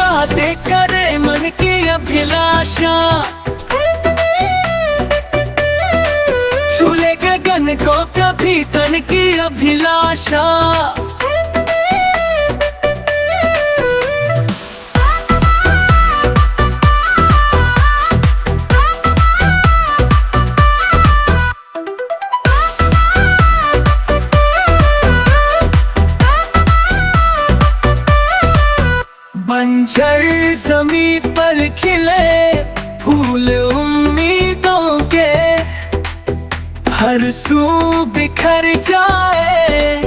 बातें करे मन की अभिलाषा, छूले गगन को कभी तन की अभिलाषा। बंजर ज़मीं पर खिले फूल उम्मीदों के, हर सू बिखर जाए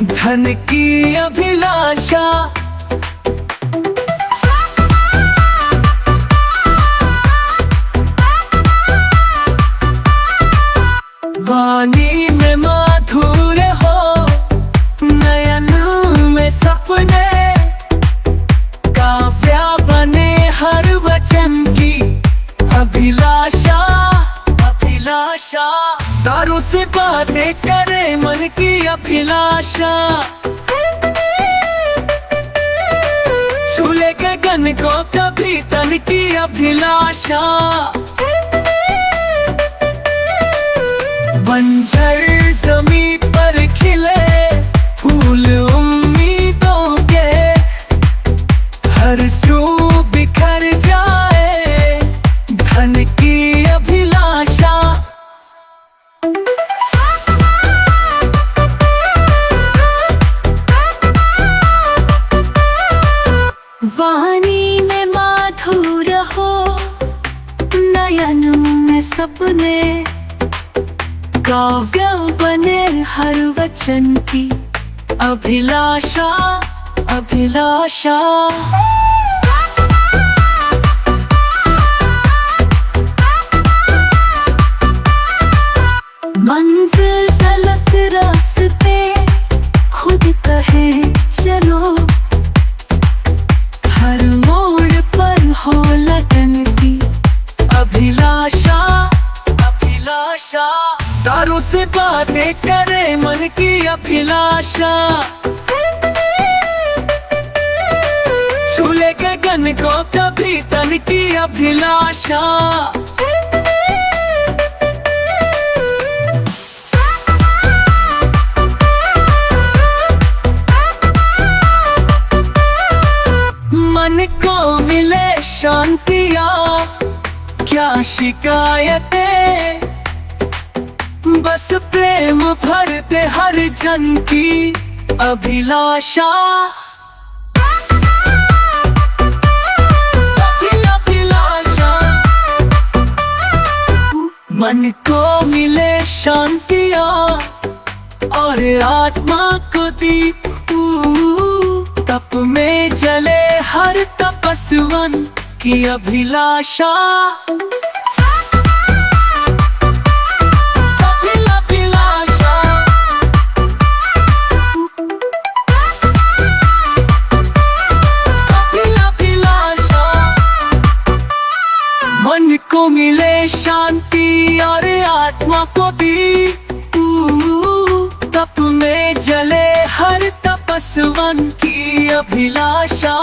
धन की अभिलाषा। वाणी में माधुर्य हो, नयन में सपने, काव्या बने हर वचन की अभिलाषा। अभिलाषा तारों से बातें करे मन की अभिलाषा, छूले गगन को कभी तन की अभिलाषा। बंजर ज़मीं पर खिले फूल उम्मीदों के, हर सू बिखर जाए धन की अभिलाषा। वाणी में माधुर्य हो, नयन में सपने, काव्य बने हर वचन की अभिलाषा। अभिलाषा मंजिल तलक रास्ते खुद कहे चलो, हर मोड़ पर हो लगन की अभिलाषा। अभिलाषा तारों से बातें करे मन की अभिलाषा, छूले गगन को कभी तन की अभिलाषा। मन को मिले शांतियाँ क्या शिकायतें, बस प्रेम भरते हर जन की अभिलाषा। अभिलाषा मन को मिले शांतियाँ और आत्मा को दीप, तप में जले हर तपस्वन की अभिलाषा। मन को मिले शांति और आत्मा को दीप, तप में जले हर तपस्वन की अभिलाषा।